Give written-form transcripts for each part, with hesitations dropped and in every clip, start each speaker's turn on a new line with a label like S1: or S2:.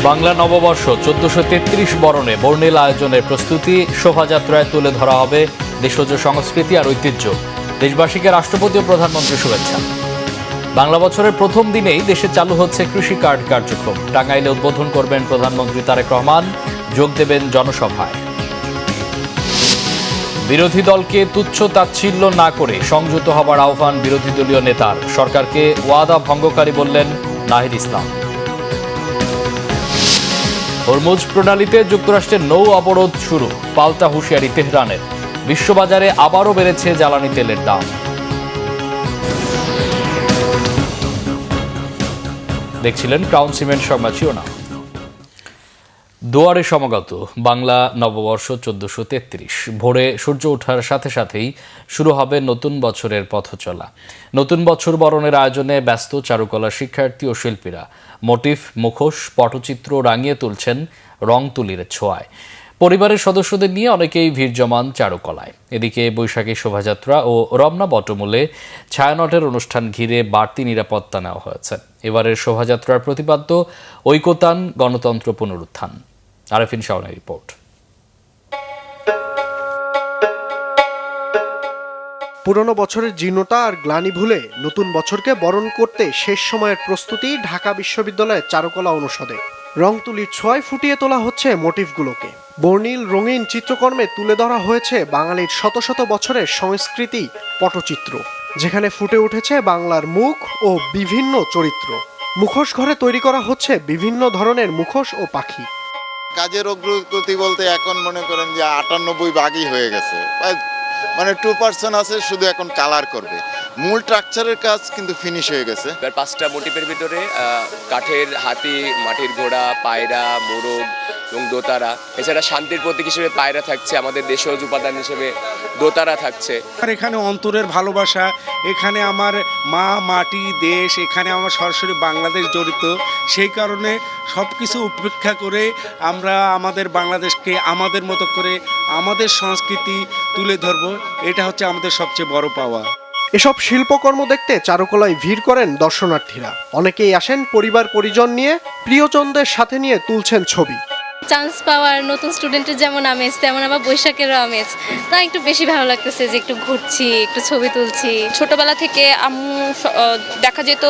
S1: বাংলা নববর্ষ 1433 বরণে বর্ণিল আয়োজনের প্রস্তুতি। শোভাযাত্রায় তুলে ধরা হবে দেশজ সংস্কৃতি আর ঐতিহ্য। দেশবাসীকে রাষ্ট্রপতি ও প্রধানমন্ত্রীর শুভেচ্ছা। বাংলা বছরের প্রথম দিনেই দেশে চালু হচ্ছে কৃষি কার্ড কার্যক্রম। টাঙ্গাইলে উদ্বোধন করবেন প্রধানমন্ত্রী তারেক রহমান, যোগ দেবেন জনসভায়। বিরোধী দলকে তুচ্ছ তাচ্ছিল্য না করে সংযত হবার আহ্বান বিরোধী দলীয় নেতার। সরকারকে ওয়াদা ভঙ্গকারী বললেন নাহিদ ইসলাম। হরমুজ প্রণালীতে যুক্তরাষ্ট্রের নৌ অবরোধ শুরু, পাল্টা হুঁশিয়ারি তেহরানের। বিশ্ববাজারে আবারও বেড়েছে জ্বালানি তেলের দাম। দেখছিলেন ক্রাউন সিমেন্ট সংবাদ শিরোনাম। দুয়ারে সমাগত বাংলা নববর্ষ 1433। ভোরে সূর্য ওঠার সাথে সাথেই শুরু হবে নতুন বছরের পথচলা। নতুন বছর বরণের আয়োজনে ব্যস্ত চারুকলা শিক্ষার্থী ও শিল্পীরা। মোটিফ, মুখোশ, পটচিত্র রাঙিয়ে তুলছেন রং তুলির ছোঁয়ায়। পরিবারের সদস্যদের নিয়ে অনেকেই ভিড় জমান চারুকলায়। এদিকে বৈশাখী শোভাযাত্রা ও রমনা বটমূলে ছায়ানটের অনুষ্ঠান ঘিরে বাড়তি নিরাপত্তা নেওয়া হয়েছে। এবারের শোভাযাত্রার প্রতিপাদ্য ঐকতান, গণতন্ত্র পুনরুত্থান। আরেফিন শাওনের রিপোর্ট।
S2: পুরনো বছরের জীর্ণতা আর গ্লানি ভুলে নতুন বছরকে বরণ করতে শেষ সময়ের প্রস্তুতি ঢাকা বিশ্ববিদ্যালয়ের চারুকলা অনুষদে। রং তুলির ছোঁয়ায় ফুটিয়ে তোলা হচ্ছে মোটিফগুলোকে। বর্ণিল রঙিন চিত্রকর্মে তুলে ধরা হয়েছে বাঙালির শত শত বছরের সংস্কৃতি পটচিত্র, যেখানে ফুটে উঠেছে বাংলার মুখ ও বিভিন্ন চরিত্র। মুখোশ ঘরে তৈরি করা হচ্ছে বিভিন্ন ধরনের মুখোশ ও পাখি।
S3: কাজের অগ্রগতি বলতে এখন মনে করেন যে 98 ভাগই হয়ে গেছে, মানে 2% আছে, শুধু এখন কালার করবে। মূল স্ট্রাকচারের কাজ কিন্তু ফিনিশ হয়ে গেছে।
S4: এবার 5টা মোটিফের ভিতরে কাঠের হাতি, মাটির ঘোড়া, পায়রা, মোরগ এবং দোতারা। এছাড়া শান্তির প্রতীক হিসেবে পায়রা থাকছে, আমাদের দেশজ উপাদান হিসেবে দোতারা থাকছে।
S5: আর এখানে অন্তরের ভালোবাসা, এখানে আমার মা, মাটি, দেশ, এখানে আমার সরাসরি বাংলাদেশ জড়িত। সেই কারণে সব কিছু উপেক্ষা করে আমরা আমাদের বাংলাদেশকে আমাদের মতো করে আমাদের সংস্কৃতি তুলে ধরবো। এটা হচ্ছে আমাদের সবচেয়ে বড় পাওয়া।
S2: এসব শিল্পকর্ম দেখতে চারুকলায় ভিড় করেন দর্শনার্থীরা। অনেকেই আসেন পরিবার পরিজন নিয়ে, প্রিয়জনদের সাথে নিয়ে তুলছেন ছবি।
S6: চান্স পাওয়ার নতুন স্টুডেন্টের যেমন আমেজ, তেমন আবার বৈশাখেরও আমেজ। তা একটু বেশি ভালো লাগতেছে যে একটু ঘুরছি, একটু ছবি তুলছি। ছোটবেলা থেকে আম্মু দেখা যেত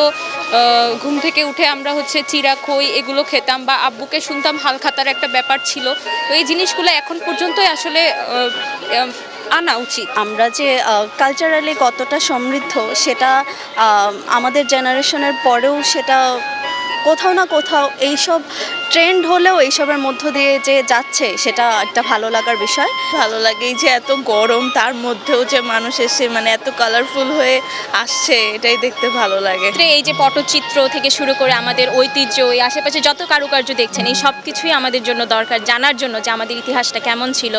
S6: ঘুম থেকে উঠে আমরা চিরা, খই এগুলো খেতাম, বা আব্বুকে শুনতাম হালখাতার একটা ব্যাপার ছিল। তো এই জিনিসগুলো এখন পর্যন্তই আসলে আনা উচিত।
S7: আমরা যে কালচারালি কতটা সমৃদ্ধ সেটা আমাদের জেনারেশনের পরেও সেটা কোথাও না কোথাও এইসব ট্রেন্ড হলেও এইসবের মধ্য দিয়ে যে যাচ্ছে, সেটা একটা ভালো লাগার বিষয়।
S8: ভালো লাগে যে এত গরম, তার মধ্যেও যে মানুষ এসে এত কালারফুল হয়ে আসছে, এটাই দেখতে ভালো লাগে।
S6: এই যে পটচিত্র থেকে শুরু করে আমাদের ঐতিহ্য, এই আশেপাশে যত কারুকার্য দেখছেন, এই সব কিছুই আমাদের জন্য দরকার, জানার জন্য যে আমাদের ইতিহাসটা কেমন ছিল।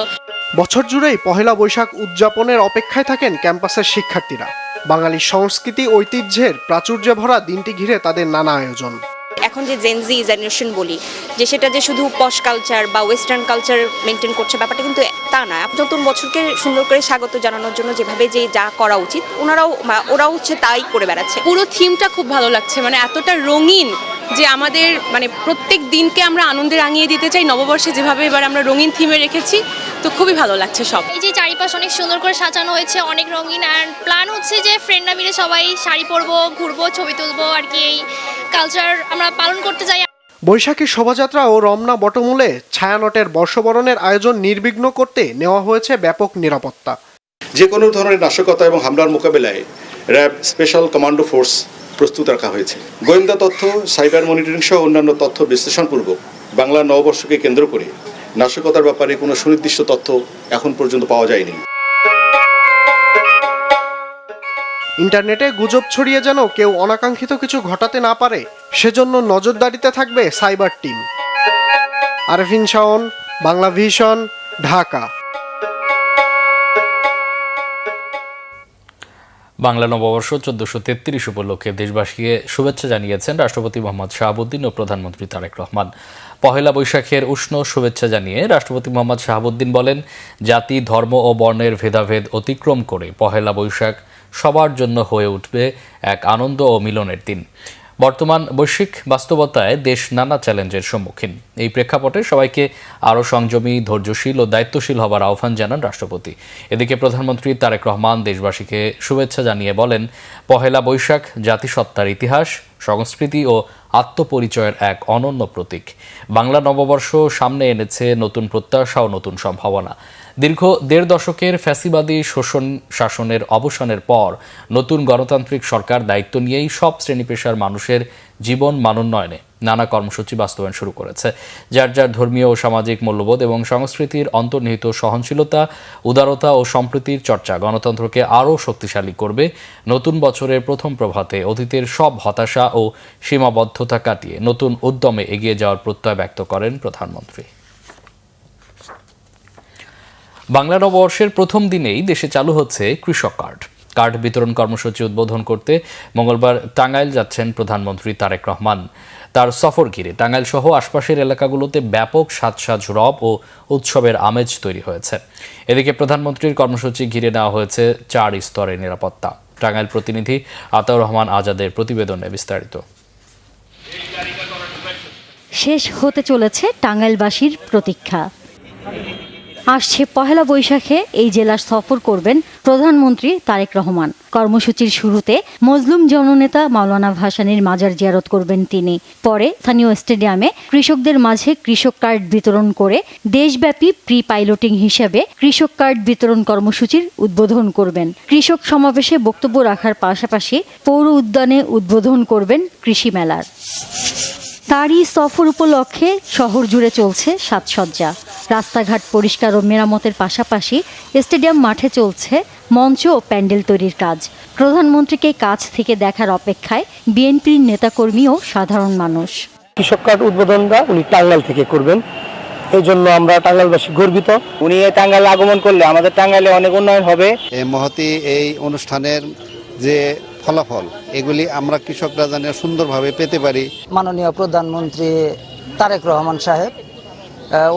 S2: বছর জুড়েই পহেলা বৈশাখ উদযাপনের অপেক্ষায় থাকেন ক্যাম্পাসের শিক্ষার্থীরা। বাঙালি সংস্কৃতি ঐতিহ্যের প্রাচুর্যে ভরা দিনটি ঘিরে তাদের নানা আয়োজন।
S9: এখন যে জেনজি জেনারেশন বলি, যে সেটা যে শুধু পশ কালচার বা ওয়েস্টার্ন কালচার মেনটেন করছে, ব্যাপারটা কিন্তু তা না। নতুন বছরকে সুন্দর করে স্বাগত জানানোর জন্য যেভাবে যে যা করা উচিত, ওরাও তাই করে বেড়াচ্ছে।
S6: পুরো থিমটা খুব ভালো লাগছে, এতটা রঙিন যে আমাদের প্রত্যেক দিনকে আমরা আনন্দে রাঙিয়ে দিতে চাই। নববর্ষে যেভাবে এবার আমরা রঙিন থিমে রেখেছি, তো খুবই ভালো লাগছে সব।
S10: এই যে চারিপাশ অনেক সুন্দর করে সাজানো হয়েছে, অনেক রঙিন। আর প্ল্যান হচ্ছে যে ফ্রেন্ডরা মিলে সবাই শাড়ি পরবো, ঘুরবো, ছবি তুলবো, আর কি এই কালচার আমরা পালন করতে চাই।
S2: বৈশাখী শোভাযাত্রা ও রমনা বটমূলে ছায়ানটের বর্ষবরণের আয়োজন নির্বিঘ্ন করতে নেওয়া হয়েছে ব্যাপক নিরাপত্তা।
S11: যে কোনো ধরনের নাশকতা এবং হামলার মোকাবেলায় র্যাব স্পেশাল কমান্ডো ফোর্স প্রস্তুত রাখা হয়েছে। গোয়েন্দা তথ্য, সাইবার মনিটরিং সহ অন্যান্য তথ্য বিশ্লেষণপূর্বক বাংলা নববর্ষকে কেন্দ্র করে নাশকতার ব্যাপারে কোনো সুনির্দিষ্ট তথ্য এখন পর্যন্ত পাওয়া যায়নি।
S2: ইন্টারনেটে গুজব ছড়িয়ে যেন কেউ অনাকাঙ্ক্ষিত কিছু ঘটাতে না পারে, সেজন্য নজরদারিতে থাকবে cyber team. Arefin Shaon, Bangla vision, Dhaka.
S1: Bangla নববর্ষ 1433 উপলক্ষে দেশবাসীকে শুভেচ্ছা জানিয়েছেন রাষ্ট্রপতি মোহাম্মদ শাহাবুদ্দিন ও প্রধানমন্ত্রী তারেক রহমান। পহেলা বৈশাখের উষ্ণ শুভেচ্ছা জানিয়ে রাষ্ট্রপতি মোহাম্মদ শাহাবুদ্দিন বলেন, জাতি, ধর্ম ও বর্ণের ভেদাভেদ অতিক্রম করে পহেলা বৈশাখ সবার জন্য হয়ে উঠবে এক আনন্দ ও মিলনের দিন। বর্তমান বৈশ্বিক বাস্তবতায় দেশ নানা চ্যালেঞ্জের সম্মুখীন। এই প্রেক্ষাপটে সবাইকে আরও সংযমী, ধৈর্যশীল ও দায়িত্বশীল হবার আহ্বান জানান রাষ্ট্রপতি। এদিকে প্রধানমন্ত্রী তারেক রহমান দেশবাসীকে শুভেচ্ছা জানিয়ে বলেন, পহেলা বৈশাখ জাতিসত্তার ইতিহাস, সংস্কৃতি ও আত্মপরিচয়ের এক অনন্য প্রতীক। বাংলা নববর্ষ সামনে এনেছে নতুন প্রত্যাশা ও নতুন সম্ভাবনা। দীর্ঘ ১.৫ দশকের ফ্যাসিবাদী শোষণ শাসনের অবসানের পর নতুন গণতান্ত্রিক সরকার দায়িত্ব নিয়েই সব শ্রেণী পেশার মানুষের জীবন মানোন্নয়নে নানা কর্মসূচি বাস্তবায়ন শুরু করেছে। যার যার ধর্মীয় ও সামাজিক মূল্যবোধ এবং সংস্কৃতির অন্তর্নিহিত সহনশীলতা, উদারতা ও সম্প্রীতির চর্চা গণতন্ত্রকে আরও শক্তিশালী করবে। নতুন বছরের প্রথম প্রভাতে অতীতের সব হতাশা ও সীমাবদ্ধতা কাটিয়ে নতুন উদ্যমে এগিয়ে যাওয়ার প্রত্যয় ব্যক্ত করেন প্রধানমন্ত্রী। বাংলা নববর্ষের প্রথম দিনেই দেশে চালু হচ্ছে কৃষক কার্ড বিতরণ কর্মসূচি উদ্বোধন করতে মঙ্গলবার টাঙ্গাইল যাচ্ছেন প্রধানমন্ত্রী তারেক রহমান। তার সফর ঘিরে টাঙ্গাইল সহ আশপাশের এলাকাগুলোতে ব্যাপক সাজ রব ও উৎসবের আমেজ তৈরি হয়েছে। এদিকে প্রধানমন্ত্রীর কর্মসূচি ঘিরে নেওয়া হয়েছে 4 স্তরের নিরাপত্তা। টাঙ্গাইল প্রতিনিধি আতাউর রহমান আজাদের প্রতিবেদনে বিস্তারিত।
S12: শেষ হতে চলেছে টাঙ্গাইলবাসীর প্রতীক্ষা। আসছে পহেলা বৈশাখে এই জেলার সফর করবেন প্রধানমন্ত্রী তারেক রহমান। কর্মসূচির শুরুতে মজলুম জননেতা মাওলানা ভাসানীর মাজার জিয়ারত করবেন তিনি। পরে স্থানীয় স্টেডিয়ামে কৃষকদের মাঝে কৃষক কার্ড বিতরণ করে দেশব্যাপী প্রি পাইলটিং হিসেবে কৃষক কার্ড বিতরণ কর্মসূচির উদ্বোধন করবেন। কৃষক সমাবেশে বক্তব্য রাখার পাশাপাশি পৌর উদ্যানে উদ্বোধন করবেন কৃষি মেলার। তারই সফর উপলক্ষে শহর জুড়ে চলছে সাজসজ্জা। রাস্তাঘাট পরিষ্কার ও মেরামতের পাশাপাশি স্টেডিয়াম মাঠে চলছে মঞ্চ ও প্যান্ডেল তৈরির কাজ। প্রধানমন্ত্রীকে কাছ থেকে দেখার অপেক্ষায় বিএনপির নেতাকর্মী ও সাধারণ মানুষ।
S13: কৃষক কার্ড উদ্বোধনটা উনি টাঙ্গাইল থেকে করবেন, এই জন্য আমরা টাঙ্গাইলবাসী গর্বিত। উনি টাঙ্গাইলে আগমন করলে আমাদের টাঙ্গাইলে অনেক উন্নয়ন হবে।
S14: এই মহতি এই অনুষ্ঠানের যে ফলাফল, এগুলি আমরা কৃষকরা যেন সুন্দরভাবে পেতে পারি।
S15: মাননীয় প্রধানমন্ত্রী তারেক রহমান সাহেব,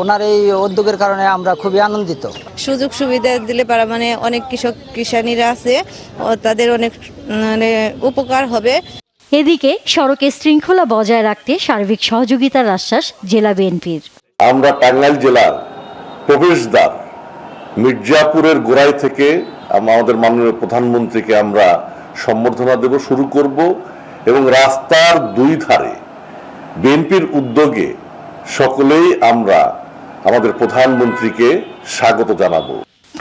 S15: ওনার এই উদ্যোগের কারণে আমরা খুবই আনন্দিত।
S8: সুযোগ সুবিধা দিলে পারা মানে অনেক কৃষক কিষানীরা আছে, তাদের অনেক উপকার হবে।
S12: এদিকে সড়কে শৃঙ্খলা বজায় রাখতে সার্বিক সহযোগিতার আশ্বাস জেলা বিএনপির।
S16: আমরা টাঙ্গাইল জেলার প্রবেশদ্বার মির্জাপুরের গোড়াই থেকে আমাদের মাননীয় প্রধানমন্ত্রীকে আমরা সম্বর্ধনা দেব শুরু করব এবং রাস্তার 2 ধারে বিএনপির উদ্যোগে সকলেই আমরা আমাদের প্রধানমন্ত্রীকে স্বাগত জানাবো।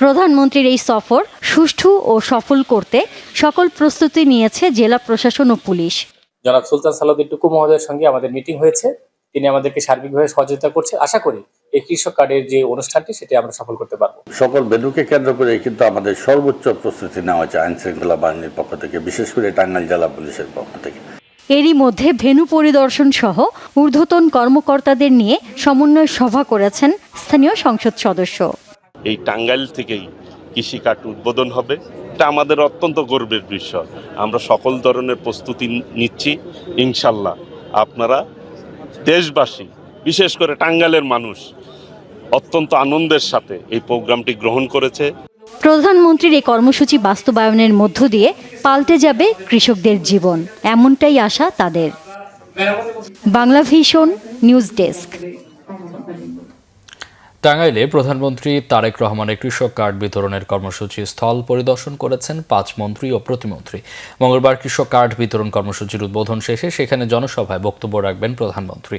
S12: প্রধানমন্ত্রীর এই সফর সুষ্ঠু ও সফল করতে সকল প্রস্তুতি নিয়েছে জেলা প্রশাসন ও পুলিশ।
S17: জনাব সুলতান সালাউদ্দিন টুকু মহোদয়ের সঙ্গে আমাদের মিটিং হয়েছে, তিনি আমাদেরকে সার্বিকভাবে সহযোগিতা করছে। আশা করি এই কৃষক কার্ডের যে অনুষ্ঠানটি সেটি আমরা সফল করতে পারবো।
S16: সকল ভেন্যুকে কেন্দ্র করে কিন্তু আমাদের সর্বোচ্চ প্রস্তুতি নেওয়া হয়েছে আইন শৃঙ্খলা বাহিনীর পক্ষ থেকে, বিশেষ করে টাঙ্গাইল জেলা পুলিশের পক্ষ থেকে।
S12: এরই মধ্যে ভেন্যু পরিদর্শন সহ ঊর্ধ্বতন কর্মকর্তাদের নিয়ে সমন্বয় সভা করেছেন স্থানীয় সংসদ সদস্য।
S18: এই টাঙ্গাইল থেকেই কৃষি কার্ড উদ্বোধন হবে, এটা আমাদের অত্যন্ত গর্বের বিষয়। আমরা সকল ধরনের প্রস্তুতি নিচ্ছি। ইনশাল্লাহ আপনারা দেশবাসী, বিশেষ করে টাঙ্গাইলের মানুষ অত্যন্ত আনন্দের সাথে এই প্রোগ্রামটি গ্রহণ করেছে।
S12: প্রধানমন্ত্রীর এই কর্মসূচি বাস্তবায়নের মধ্য দিয়ে পাল্টে যাবে কৃষকদের জীবন, এমনটাই আশা তাদের। Bangla Vision news desk.
S1: টাঙ্গাইলে প্রধানমন্ত্রী তারেক রহমানের কৃষক কার্ড বিতরণের কর্মসূচি স্থল পরিদর্শন করেছেন 5 মন্ত্রী ও প্রতিমন্ত্রী। মঙ্গলবার কৃষক কার্ড বিতরণ কর্মসূচির উদ্বোধন শেষে সেখানে জনসভায় বক্তব্য রাখবেন প্রধানমন্ত্রী।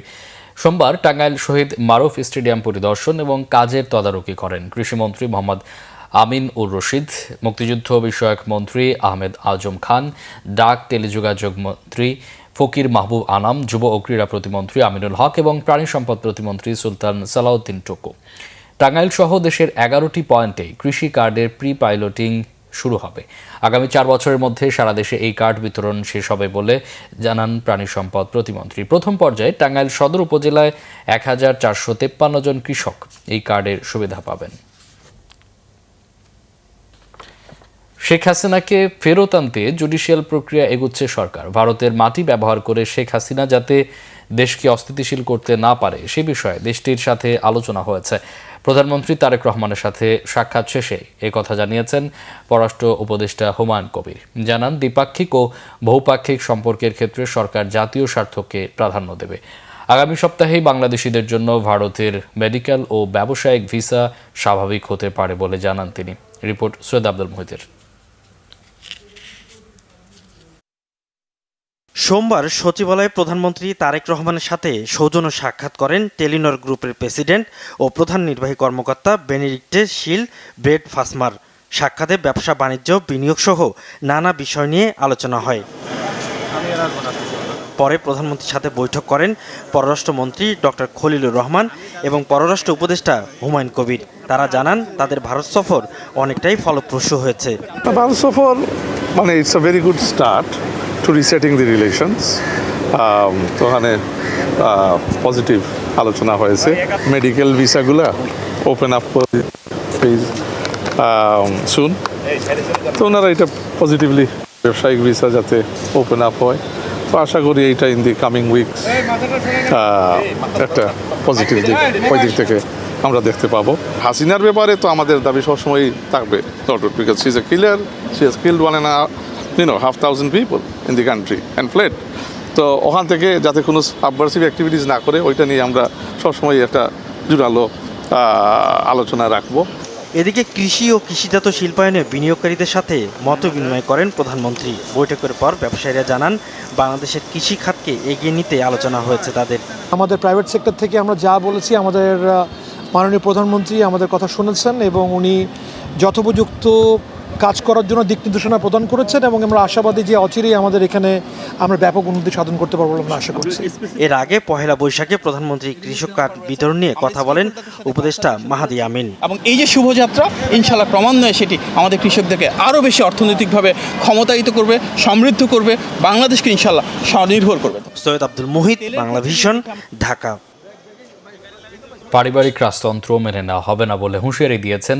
S1: সোমবার টাঙ্গাইল শহীদ মারুফ স্টেডিয়াম পরিদর্শন এবং কাজের তদারকি করেন কৃষিমন্ত্রী মোহাম্মদ আমিন উর রশিদ, মুক্তিযুদ্ধ বিষয়ক মন্ত্রী আহমেদ আজম খান, ডাক টেলিযোগাযোগ মন্ত্রী ফকির মাহবুব আনাম, যুব ও ক্রীড়া প্রতিমন্ত্রী আমিনুল হক এবং প্রাণী সম্পদ প্রতিমন্ত্রী সুলতান সালাউদ্দিন টুকু। টাঙ্গাইল সহ দেশের 11টি পয়েন্টে কৃষি কার্ডের প্রি পাইলটিং শুরু হবে। আগামী 4 বছরের মধ্যে সারা দেশে এই কার্ড বিতরণ শেষ হবে বলে জানান প্রাণী সম্পদ প্রতিমন্ত্রী। প্রথম পর্যায়ে টাঙ্গাইল সদর উপজেলায় 1453 জন কৃষক এই কার্ডের সুবিধা পাবেন। শেখ হাসিনাকে ফেরত আনতে জুডিশিয়াল প্রক্রিয়া এগুচ্ছে সরকার। ভারতের মাটি ব্যবহার করে শেখ হাসিনা যাতে দেশকে অস্থিতিশীল করতে না পারে সে বিষয়ে দেশটির সাথে আলোচনা হয়েছে। প্রধানমন্ত্রী তারেক রহমানের সাথে সাক্ষাৎ শেষে কথা জানিয়েছেন পররাষ্ট্র উপদেষ্টা হুমায়ুন কবির। জানান, দ্বিপাক্ষিক ও বহুপাক্ষিক সম্পর্কের ক্ষেত্রে সরকার জাতীয় স্বার্থকে প্রাধান্য দেবে। আগামী সপ্তাহেই বাংলাদেশিদের জন্য ভারতের মেডিকেল ও ব্যবসায়িক ভিসা স্বাভাবিক হতে পারে বলে জানান তিনি। রিপোর্ট সৈয়দ আব্দুল মুহিতের।
S19: সোমবার সচিবালয়ে প্রধানমন্ত্রী তারেক রহমানের সাথে সৌজন্য সাক্ষাৎ করেন টেলিনর গ্রুপের প্রেসিডেন্ট ও প্রধান নির্বাহী কর্মকর্তা বেনেডিক্টে শিল ব্রেড ফাসমার। সাক্ষাতে ব্যবসা বাণিজ্য বিনিয়োগ সহ নানা বিষয় নিয়ে আলোচনা হয়। পরে প্রধানমন্ত্রীর সাথে বৈঠক করেন পররাষ্ট্রমন্ত্রী ডক্টর খলিলুর রহমান এবং পররাষ্ট্র উপদেষ্টা হুমায়ুন কবির। তারা জানান, তাদের ভারত সফর অনেকটাই ফলপ্রসূ হয়েছে।
S20: ভারত সফর মানে it's a very good start to resetting the relations. তো ওখানে পজিটিভ আলোচনা হয়েছে। মেডিকেল ভিসাগুলো ওপেন আপ সুন, তো ওনারা এটা পজিটিভলি ব্যবসায়িক ভিসা যাতে ওপেন আপ হয়, তো আশা করি এইটা ইন দি কামিং উইকস একটা পজিটিভ দিক, ওই দিক থেকে আমরা দেখতে পাবো। হাসিনার ব্যাপারে তো আমাদের দাবি সবসময়ই থাকবে, because she is a killer, she has killed 1,500 people in the country and fled. তো ওখান থেকে যাতে কোনো সাবভার্সিভ অ্যাক্টিভিটিস না করে ওইটা নিয়ে আমরা সবসময় একটা জোরালো আলোচনা রাখবো।
S19: এদিকে কৃষি ও কৃষিজাত শিল্পায়নে বিনিয়োগকারীদের সাথে মত বিনিময় করেন প্রধানমন্ত্রী। বৈঠকের পর ব্যবসায়ীরা জানান, বাংলাদেশের কৃষি খাতকে এগিয়ে নিতে আলোচনা হয়েছে তাদের।
S21: আমাদের প্রাইভেট সেক্টর থেকে আমরা যা বলেছি, আমাদের মাননীয় প্রধানমন্ত্রী আমাদের কথা শুনেছেন এবং উনি যথোপযুক্ত কাজ করার জন্য দিক নির্দেশনা প্রদান করেছেন এবং আমরা আশাবাদী যে অচিরেই আমাদের এখানে আমরা ব্যাপক উন্নতি সাধন করতে পারবো বলে আমরা আশা করছি।
S19: এর আগে পহেলা বৈশাখে প্রধানমন্ত্রী কৃষক কার্ড বিতরণ নিয়ে কথা বলেন উপদেষ্টা মাহাদি আমিন।
S22: এবং এই যে শুভযাত্রা, ইনশাআল্লাহ ক্রমান্বয়ে সেটি আমাদের কৃষকদেরকে আরও বেশি অর্থনৈতিকভাবে ক্ষমতায়িত করবে, সমৃদ্ধ করবে, বাংলাদেশকে ইনশাআল্লাহ স্বনির্ভর করবে।
S19: সৈয়দ আব্দুল মুহিত, বাংলা ভিশন, ঢাকা।
S1: পারিবারিক রাজতন্ত্র মেনে নেওয়া হবে না বলে হুঁশিয়ারি দিয়েছেন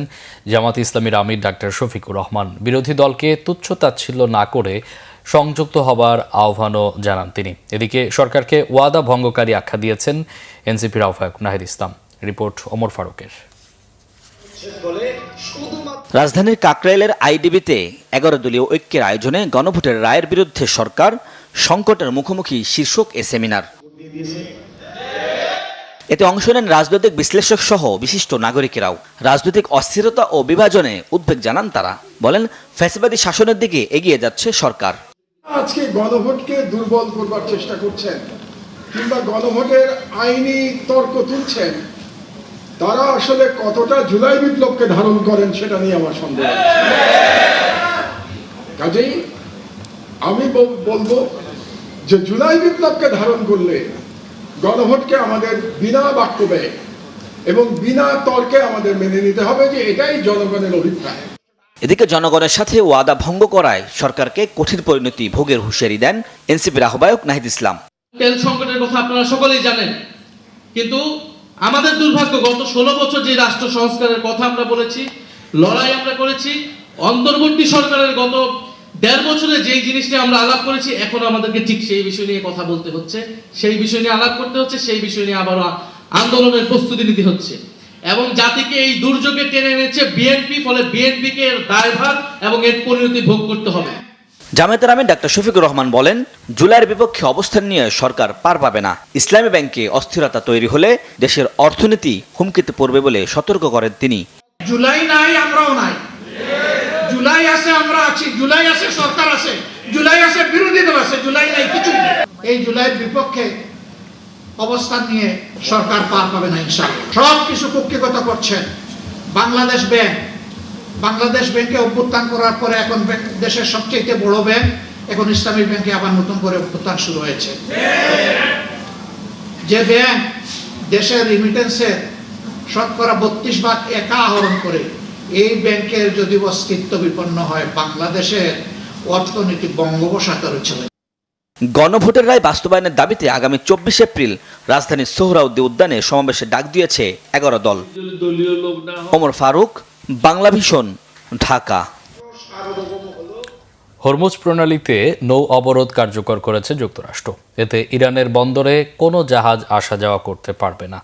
S1: জামাত ইসলামীর আমির ডাক্তার শফিকুর রহমান। বিরোধী দলকে তুচ্ছ-তাচ্ছিল্য না করে সংযুক্ত হবার আহ্বানও জানান তিনি। এদিকে সরকারকে ওয়াদা ভঙ্গকারী আখ্যা দিয়েছেন এনসিপির আহ্বায়ক নাহিদ ইসলাম। রিপোর্ট ওমর ফারুকের।
S23: রাজধানীর কাকরাইলের আইডিবিতে 11 দলীয় ঐক্যের আয়োজনে গণভোটের রায়ের বিরুদ্ধে সরকার সংকটের মুখোমুখি শীর্ষক এ সেমিনার। এতে অংশ নেন রাজনৈতিক বিশ্লেষক সহ বিশিষ্ট নাগরিকেরাও। রাজনৈতিক অস্থিরতা ও বিভাজনে উদ্বেগ জানান তারা। বলেন, ফ্যাসিবাদী শাসনের দিকে এগিয়ে যাচ্ছে সরকার।
S24: আজকে গণভোটকে দুর্বল করবার চেষ্টা করছেন কিংবা গণভোটের আইনি তর্ক তুলছেন, তারা আসলে কতটা জুলাই বিপ্লবকে ধারণ করেন সেটা নিয়ে আমার সন্দেহ আছে। কাজেই আমি বলবো যে জুলাই বিপ্লবকে ধারণ করলে গণভোটকে আমাদের বিনা বাক্য ব্যয় এবং বিনা তর্কে আমাদের মেনে নিতে হবে যে এটাই জনগণের অভিপ্রায়।
S23: এদিকে জনগণের সাথে ওয়াদা ভঙ্গ করায় সরকারকে কঠিন পরিণতি ভোগের হুঁশিয়ারি দেন এনসিপির আহ্বায়ক নাহিদ ইসলাম।
S25: তেল সংকটের কথা আপনারা সকলেই জানেন, কিন্তু আমাদের দুর্ভাগ্য গত 16 বছর যে রাষ্ট্র সংস্কারের কথা আমরা বলেছি, লড়াই আমরা করেছি, অন্তর্বর্তী সরকারের গত 1.5 বছরে যেই জিনিসটা আমরা আলাপ করেছি, এখন আমাদেরকে ঠিক সেই বিষয় নিয়ে কথা বলতে হচ্ছে, সেই বিষয় নিয়ে আলাপ করতে হচ্ছে, সেই বিষয় নিয়ে আবারও আন্দোলনের প্রস্তুতি নিতে হচ্ছে। এবং জাতিকে এই দুর্যোগে টেনে এনেছে বিএনপি, ফলে বিএনপিকে এর দায়ভার এবং এর পরিণতি ভোগ করতে হবে।
S23: জামায়াতের আমির ডাক্তার শফিকুর রহমান বলেন, জুলাইয়ের বিপক্ষে অবস্থান নিয়ে সরকার পার পাবে না। ইসলামী ব্যাংকে অস্থিরতা তৈরি হলে দেশের অর্থনীতি হুমকিতে পড়বে বলে সতর্ক করেন তিনি।
S24: জুলাই নাই, আমরাও নাই। জুলাই আছে, আমরা আছি। জুলাই আছে, সরকার আছে। জুলাই আছে, বিরোধী দল আছে। জুলাই নাই, কিছু নেই। এই জুলাইয়ের বিপক্ষে অবস্থান নিয়ে সরকার পার পাবে না ইনশাআল্লাহ। সব কিছু কুক্ষিগত করছেন বাংলাদেশ ব্যাংক। বাংলাদেশ ব্যাংকে অভ্যুত্থান করার পরে এখন দেশের সবচেয়ে বড় ব্যাংক, এখন ইসলামী ব্যাংকে আবার নতুন করে অভ্যুত্থান শুরু হয়েছে। যে ব্যাংক দেশের রিমিটেন্সের শতকরা 32% একা আহরণ করে, এই ব্যাংকের যদি অস্তিত্ব বিপন্ন হয়, বাংলাদেশের অর্থনীতি বঙ্গোপসাগরে চলে।
S23: গণভোটের রায় বাস্তবায়নের দাবিতে আগামী 24 এপ্রিল রাজধানীর সোহরাওয়ার্দী উদ্যানে সমাবেশে ডাক দিয়েছে 11 দল। ওমর ফারুক, বাংলা ভিশন, ঢাকা।
S1: হরমুজ প্রণালীতে নৌ অবরোধ কার্যকর করেছে যুক্তরাষ্ট্র। এতে ইরানের বন্দরে কোনো জাহাজ আসা যাওয়া করতে পারবে না।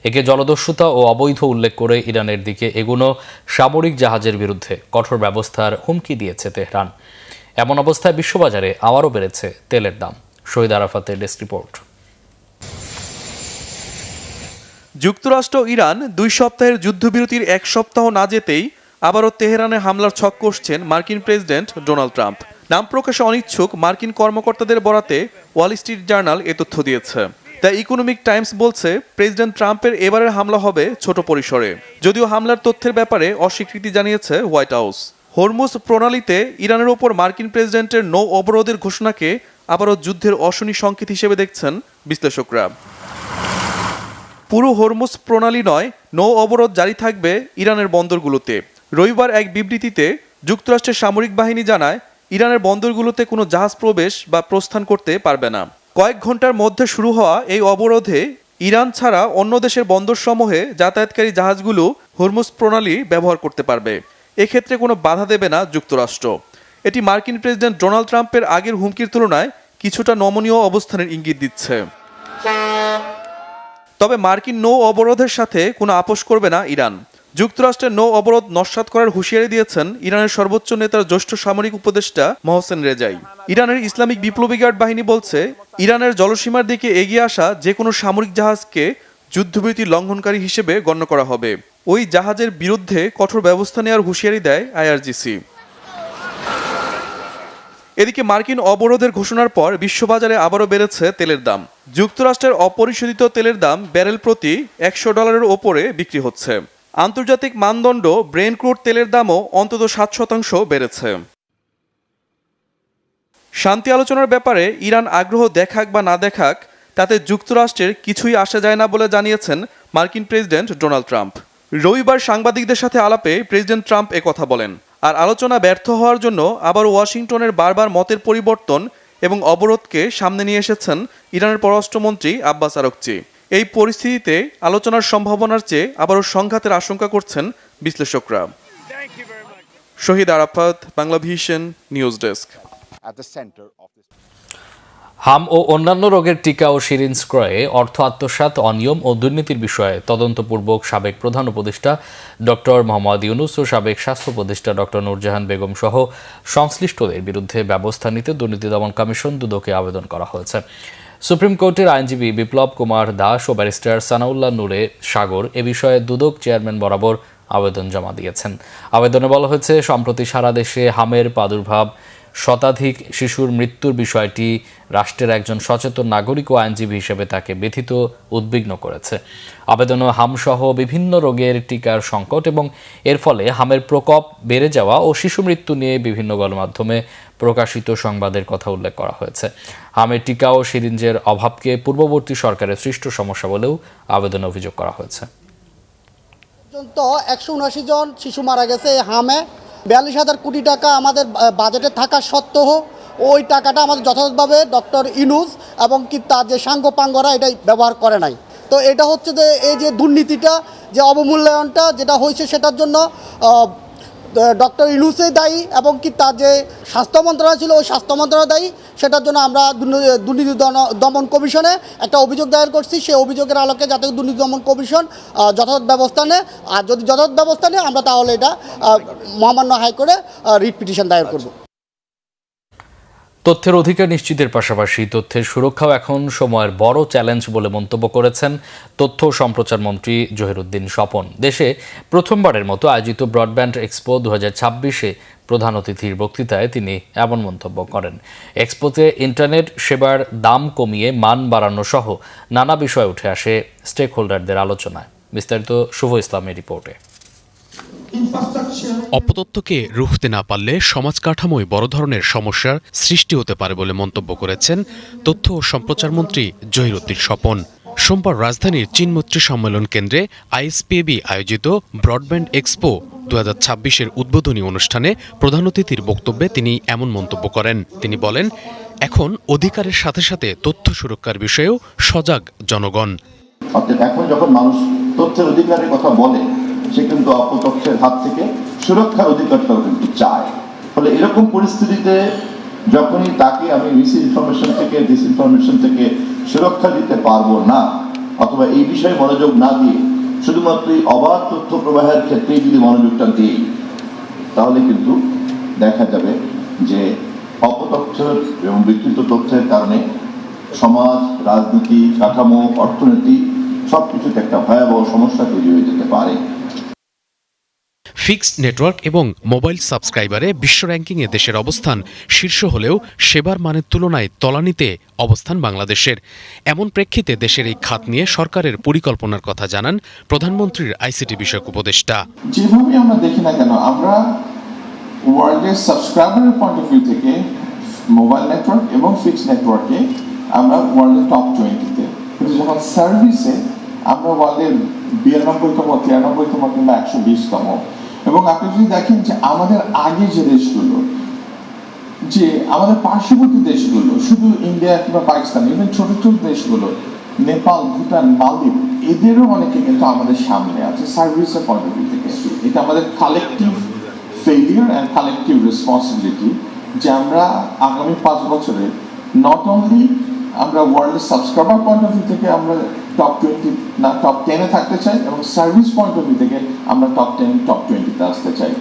S1: একে জলদস্যুতা ও অবৈধ উল্লেখ করে ইরানের দিকে এগুনো সামরিক জাহাজের বিরুদ্ধে কঠোর ব্যবস্থার হুমকি দিয়েছে তেহরান। এমন অবস্থায় বিশ্ববাজারে আবারও বেড়েছে তেলের দাম। শহীদ আরাফাতের ডেস্ক রিপোর্ট।
S3: যুক্তরাষ্ট্র ইরান 2 সপ্তাহের যুদ্ধবিরতির 1 সপ্তাহ না যেতেই আবারও তেহরানে হামলার ছক কষছেন মার্কিন প্রেসিডেন্ট ডোনাল্ড ট্রাম্প। নাম প্রকাশে অনিচ্ছুক মার্কিন কর্মকর্তাদের বরাতে ওয়াল স্ট্রিট জার্নাল এ তথ্য দিয়েছে। দ্য ইকোনমিক টাইমস বলছে প্রেসিডেন্ট ট্রাম্পের এবারের হামলা হবে ছোট পরিসরে, যদিও হামলার তথ্যের ব্যাপারে অস্বীকৃতি জানিয়েছে হোয়াইট হাউস। হরমুজ প্রণালীতে ইরানের ওপর মার্কিন প্রেসিডেন্টের নৌ অবরোধের ঘোষণাকে আবারও যুদ্ধের অশনি সংকেত হিসেবে দেখছেন বিশ্লেষকরা। পুরো হরমুজ প্রণালী নয়, নৌ অবরোধ জারি থাকবে ইরানের বন্দরগুলোতে। রবিবার এক বিবৃতিতে যুক্তরাষ্ট্রের সামরিক বাহিনী জানায় ইরানের বন্দরগুলোতে কোনো জাহাজ প্রবেশ বা প্রস্থান করতে পারবে না। কয়েক ঘন্টার মধ্যে শুরু হওয়া এই অবরোধে ইরান ছাড়া অন্য দেশের বন্দরসমূহে যাতায়াতকারী জাহাজগুলো হরমুজ প্রণালী ব্যবহার করতে পারবে। এক্ষেত্রে কোনো বাধা দেবে না যুক্তরাষ্ট্র। এটি মার্কিন প্রেসিডেন্ট ডোনাল্ড ট্রাম্পের আগের হুমকির তুলনায় কিছুটা নমনীয় অবস্থানের ইঙ্গিত দিচ্ছে। তবে মার্কিন নৌ অবরোধের সাথে কোনো আপোষ করবে না ইরান। যুক্তরাষ্ট্রের নৌ অবরোধ নস্যাৎ করার হুঁশিয়ারি দিয়েছেন ইরানের সর্বোচ্চ নেতার জ্যেষ্ঠ সামরিক উপদেষ্টা মোহসেন রেজাই। ইরানের ইসলামিক বিপ্লবী গার্ড বাহিনী বলছে ইরানের জলসীমার দিকে এগিয়ে আসা যে কোনো সামরিক জাহাজকে যুদ্ধবিরতি লঙ্ঘনকারী হিসেবে গণ্য করা হবে। ওই জাহাজের বিরুদ্ধে কঠোর ব্যবস্থা নেওয়ার হুঁশিয়ারি দেয় আইআরজিসি। এদিকে মার্কিন অবরোধের ঘোষণার পর বিশ্ববাজারে আবারও বেড়েছে তেলের দাম। যুক্তরাষ্ট্রের অপরিশোধিত তেলের দাম ব্যারেল প্রতি $100 ওপরে বিক্রি হচ্ছে। আন্তর্জাতিক মানদণ্ড ব্রেন্ট ক্রুড তেলের দামও অন্তত 7% বেড়েছে। শান্তি আলোচনার ব্যাপারে ইরান আগ্রহ দেখাক বা না দেখাক তাতে যুক্তরাষ্ট্রের কিছুই আসে যায় না বলে জানিয়েছেন মার্কিন প্রেসিডেন্ট ডোনাল্ড ট্রাম্প। রবিবার সাংবাদিকদের সাথে আলাপে প্রেসিডেন্ট ট্রাম্প একথা বলেন। আর আলোচনা ব্যর্থ হওয়ার জন্য আবার ওয়াশিংটনের বারবার মতের পরিবর্তন এবং অবরোধকে সামনে নিয়ে এসেছেন ইরানের পররাষ্ট্রমন্ত্রী আব্বাস আরাগচি। এই পরিস্থিতিতে আলোচনার সম্ভাবনার চেয়ে আবারও সংঘাতের আশঙ্কা করছেন বিশ্লেষকরা। Shahid Arafat, Bangla Vision news desk.
S1: হাম ও অন্যান্য রোগের টিকা ও সিরিঞ্জ ক্রয়ে অর্থ আত্মসাৎ, অনিয়ম ও দুর্নীতির বিষয়ে তদন্তপূর্বক সাবেক প্রধান উপদেষ্টা ডক্টর মোহাম্মদ ইউনূস ও সাবেক স্বাস্থ্য উপদেষ্টা ডক্টর নূরজাহান বেগম সহ সংশ্লিষ্টদের বিরুদ্ধে ব্যবস্থা নিতে দুর্নীতি দমন কমিশন দুদকে আবেদন করা হয়েছে। সুপ্রিম কোর্টের আইনজীবী বিপ্লব কুমার দাস ও ব্যারিস্টার সানাউল্লাহ নূরে সাগর এ বিষয়ে দুদক চেয়ারম্যান বরাবর আবেদন জমা দিয়েছেন। আবেদনে বলা হয়েছে, সম্প্রতি সারা দেশে হামের প্রাদুর্ভাব, শতাধিক শিশুর মৃত্যুর বিষয়টি রাষ্ট্রের একজন সচেতন নাগরিক ও আইনজীবী হিসেবে তাকে ব্যথিত, উদ্বিগ্ন করেছে। আবেদনে হামসহ বিভিন্ন রোগের টিকার সংকট এবং এর ফলে হামের প্রকোপ বেড়ে যাওয়া ও শিশু মৃত্যু নিয়ে বিভিন্ন গণমাধ্যমে প্রকাশিত সংবাদের কথা উল্লেখ করা হয়েছে। হামের টিকা ও সিরিঞ্জের অভাবকে পূর্ববর্তী সরকারের সৃষ্ট সমস্যা বলেও আবেদনে অভিযোগ করা হয়েছে।
S4: 179 জন শিশু মারা গেছে হামে। 42,000 কোটি টাকা আমাদের বাজেটে থাকা সত্ত্বেও ওই টাকাটা আমাদের যথাযথভাবে ডক্টর ইউনূস এবং কি তার যে সাঙ্গপাঙ্গরা এটা ব্যবহার করে নাই। তো এটা হচ্ছে যে এই যে দুর্নীতিটা, যে অবমূল্যায়নটা যেটা হয়েছে সেটার জন্য ডক্টর ইউনূসই দায়ী এবং কি তার যে স্বাস্থ্য মন্ত্রণালয় ছিল ওই স্বাস্থ্য মন্ত্রণালয় দায়ী। সেটার জন্য আমরা দুর্নীতি দমন কমিশনে একটা অভিযোগ দায়ের করছি। সেই অভিযোগের আলোকে যাতে দুর্নীতি দমন কমিশন যথাযথ ব্যবস্থা নেয়, আর যদি যথাযথ ব্যবস্থা নেয় আমরা তাহলে এটা মহামান্য হাইকোর্টে রিট পিটিশন দায়ের করব।
S1: তথ্যের অধিকার নিশ্চিতের পাশাপাশি তথ্যের সুরক্ষাও এখন সময়ের বড় চ্যালেঞ্জ বলে মন্তব্য করেছেন তথ্য ও সম্প্রচার মন্ত্রী জহিরুদ্দিন স্বপন। দেশে প্রথমবারের মতো আয়োজিত ব্রডব্যান্ড এক্সপো 2026-এ প্রধান অতিথির বক্তৃতায় তিনি এমন মন্তব্য করেন। এক্সপোতে ইন্টারনেট সেবার দাম কমিয়ে মান বাড়ানো সহ নানা বিষয় উঠে আসে স্টেক হোল্ডারদের আলোচনায়। বিস্তারিত শুভ ইসলামের রিপোর্টে।
S5: অপতথ্যকে রুখতে না পারলে সমাজ কাঠামোয় বড় ধরনের সমস্যার সৃষ্টি হতে পারে বলে মন্তব্য করেছেন তথ্য ও সম্প্রচার মন্ত্রী জহিরুদ্দিন স্বপন। সোমবার রাজধানীর চীনমৈত্রী সম্মেলন কেন্দ্রে আইএসপিএবি আয়োজিত ব্রডব্যান্ড এক্সপো 2026-এর উদ্বোধনী অনুষ্ঠানে প্রধান অতিথির বক্তব্যে তিনি এমন মন্তব্য করেন। তিনি বলেন, এখন অধিকারের সাথে সাথে তথ্য সুরক্ষার বিষয়েও সজাগ জনগণ।
S7: এখন যখন মানুষ তথ্যের অধিকারের কথা বলে, সে কিন্তু অপতথ্যের হাত থেকে সুরক্ষার অধিকারটাও কিন্তু চায়। ফলে এরকম পরিস্থিতিতে যখনই তাকে আমি মিসইনফরমেশন থেকে ডিসইনফরমেশন থেকে সুরক্ষা দিতে পারবো না, অথবা এই বিষয়ে মনোযোগ না দিয়ে শুধুমাত্র অবাধ তথ্য প্রবাহের ক্ষেত্রেই যদি মনোযোগটা দিই, তাহলে কিন্তু দেখা যাবে যে অপতথ্য এবং বিকৃত তথ্যের কারণে সমাজ, রাজনীতি, কাঠামো, অর্থনীতি সবকিছুতে একটা ভয়াবহ সমস্যা তৈরি হয়ে যেতে পারে।
S5: ফিক্সড নেটওয়ার্ক এবং মোবাইল সাবস্ক্রাইবারে বিশ্ব র্যাঙ্কিংয়ে দেশের অবস্থান শীর্ষ হলেও সেবার মানের তুলনায় তলানিতে অবস্থান বাংলাদেশের। এমন প্রেক্ষিতে দেশের এই খাত নিয়ে সরকারের পরিকল্পনার কথা জানান প্রধানমন্ত্রীর আইসিটি বিষয়ক উপদেষ্টা।
S2: যেভাবে আমরা দেখি না কেন, আমরা ওয়ার্ল্ডের সাবস্ক্রাইবারের পয়েন্ট অফ ভিউ থেকে মোবাইল নেটওয়ার্ক এবং ফিক্সড নেটওয়ার্কে আমরা ওয়ার্ল্ডের টপ 20-তে, কিন্তু যখন সার্ভিসে আমরা ওয়ার্ল্ডের 92তম, 93তম কিংবা 120তম। এবং আপনি যদি দেখেন যে আমাদের আগে যে দেশগুলো, যে আমাদের পার্শ্ববর্তী দেশগুলো, শুধু ইন্ডিয়া কিংবা পাকিস্তান, ইভেন ছোট ছোট দেশগুলো, নেপাল, ভুটান, মালদ্বীপ, এদেরও অনেকে কিন্তু আমাদের সামনে আছে সার্ভিসের পয়েন্ট অফ ভিউ থেকে। এটা আমাদের collective failure and collective responsibility যে আমরা আগামী 5 বছরে নট অনলি আমরা ওয়ার্ল্ডের সাবস্ক্রাইবার পয়েন্ট অফ ভিউ থেকে আমরা টপ 20 না টপ 10-এ থাকতে চাই, এবং সার্ভিস পয়েন্ট অফ ভিউ থেকে আমরা টপ 10, টপ 20-তে আসতে চাই।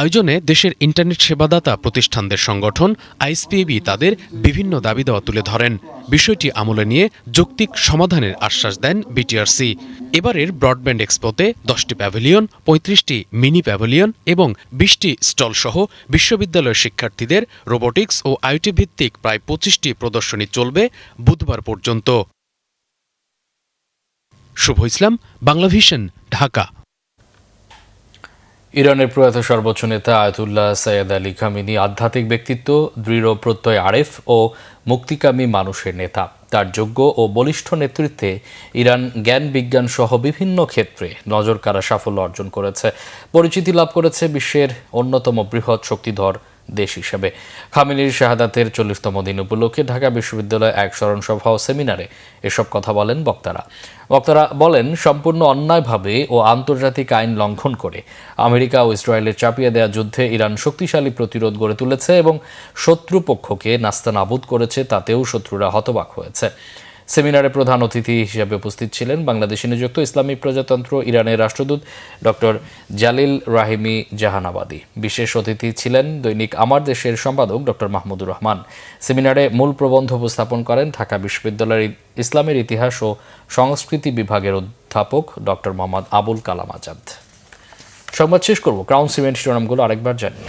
S5: আয়োজনে দেশের ইন্টারনেট সেবাদাতা প্রতিষ্ঠানদের সংগঠন আইএসপিএবি তাদের বিভিন্ন দাবি দেওয়া তুলে ধরেন। বিষয়টি আমলে নিয়ে যৌক্তিক সমাধানের আশ্বাস দেন বিটিআরসি। এবারের ব্রডব্যান্ড এক্সপোতে 10টি প্যাভিলিয়ন, 35টি মিনি প্যাভিলিয়ন এবং 20টি স্টল সহ বিশ্ববিদ্যালয়ের শিক্ষার্থীদের রোবোটিক্স ও আইটি ভিত্তিক প্রায় 25টি প্রদর্শনী চলবে বুধবার পর্যন্ত। শুভ ইসলাম, বাংলাভিশন, ঢাকা।
S1: ইরানের প্রয়াত সর্বোচ্চ নেতা আয়াতুল্লাহ সৈয়দ আলী খামেনি আধ্যাত্মিক ব্যক্তিত্ব, দৃঢ় প্রত্যয় আরেফ ও মুক্তিকামী মানুষের নেতা। তার যোগ্য ও বলিষ্ঠ নেতৃত্বে ইরান জ্ঞান বিজ্ঞান সহ বিভিন্ন ক্ষেত্রে নজরকাড়া সাফল্য অর্জন করেছে, পরিচিতি লাভ করেছে বিশ্বের অন্যতম বৃহৎ শক্তিধর দেশ হিসেবে। খামেনির শাহাদাতের 40তম দিন উপলক্ষে ঢাকা বিশ্ববিদ্যালয়ে এক স্মরণসভা ও সেমিনারে এসব কথা বলেন বক্তারা বলেন, সম্পূর্ণ অন্যায়ভাবে ও আন্তর্জাতিক আইন লঙ্ঘন করে আমেরিকা ও ইসরায়েলের চাপিয়ে দেওয়া যুদ্ধে ইরান শক্তিশালী প্রতিরোধ গড়ে তুলেছে এবং শত্রুপক্ষকে নাস্তানাবুদ করেছে, তাতেও শত্রুরা হতবাক হয়েছে। সেমিনারে প্রধান অতিথি হিসেবে উপস্থিত ছিলেন বাংলাদেশে নিযুক্ত ইসলামী প্রজাতন্ত্র ইরানের রাষ্ট্রদূত ডক্টর জালিল রাহিমি জাহানাবাদী। বিশেষ অতিথি ছিলেন দৈনিক আমার দেশের সম্পাদক ডক্টর মাহমুদুর রহমান। সেমিনারে মূল প্রবন্ধ উপস্থাপন করেন ঢাকা বিশ্ববিদ্যালয়ের ইসলামের ইতিহাস ও সংস্কৃতি বিভাগের অধ্যাপক ডক্টর মোহাম্মদ আবুল কালাম আজাদ। সংবাদ শেষ করব ক্রাউন সিমেন্ট শিরোনামগুলো আরেকবার জানি।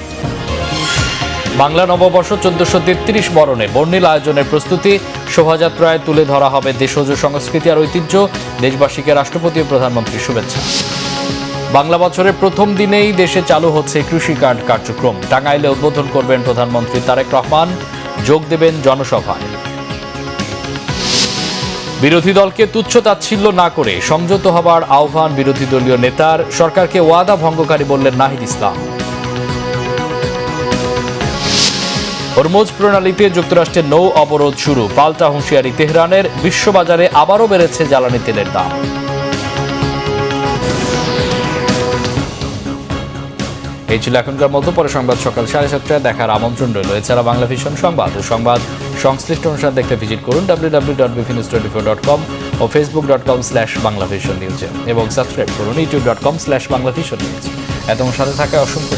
S1: বাংলা নববর্ষ 1433 বরণে বর্ণিল আয়োজনের প্রস্তুতি, শোভাযাত্রায় তুলে ধরা হবে দেশজ সংস্কৃতি আর ঐতিহ্য, দেশবাসীকে রাষ্ট্রপতি ও প্রধানমন্ত্রীর শুভেচ্ছা। বাংলা বছরের প্রথম দিনেই দেশে চালু হচ্ছে কৃষি কার্ড কার্যক্রম, টাঙ্গাইলে উদ্বোধন করবেন প্রধানমন্ত্রী তারেক রহমান, যোগ দেবেন জনসভায়। বিরোধী দলকে তুচ্ছ-তাচ্ছিল্য না করে সংযত হবার আহ্বান বিরোধী দলীয় নেতার, সরকারকে ওয়াদা ভঙ্গকারী বললেন নাহিদ ইসলাম। হরমুজ প্রণালীতে যুক্তরাষ্ট্রের নৌ অবরোধ শুরু, পাল্টা হুঁশিয়ারি তেহরানের, বিশ্ববাজারে আবারও বেড়েছে জ্বালানি তেলের দাম। এই ছিল এখনকার মতো, পরে সংবাদ সকাল 7:30টায় দেখার আমন্ত্রণ রইল। এছাড়া বাংলা ভিশন সংবাদ ও সংবাদ সংশ্লিষ্ট অনুষ্ঠান দেখতে ভিজিট করুন www.bfinews24.com ও facebook.com/banglavisionnews এবং সাবস্ক্রাইব করুন youtube.com/banglavisionnews। এত সাথে থাকায় অসংখ্য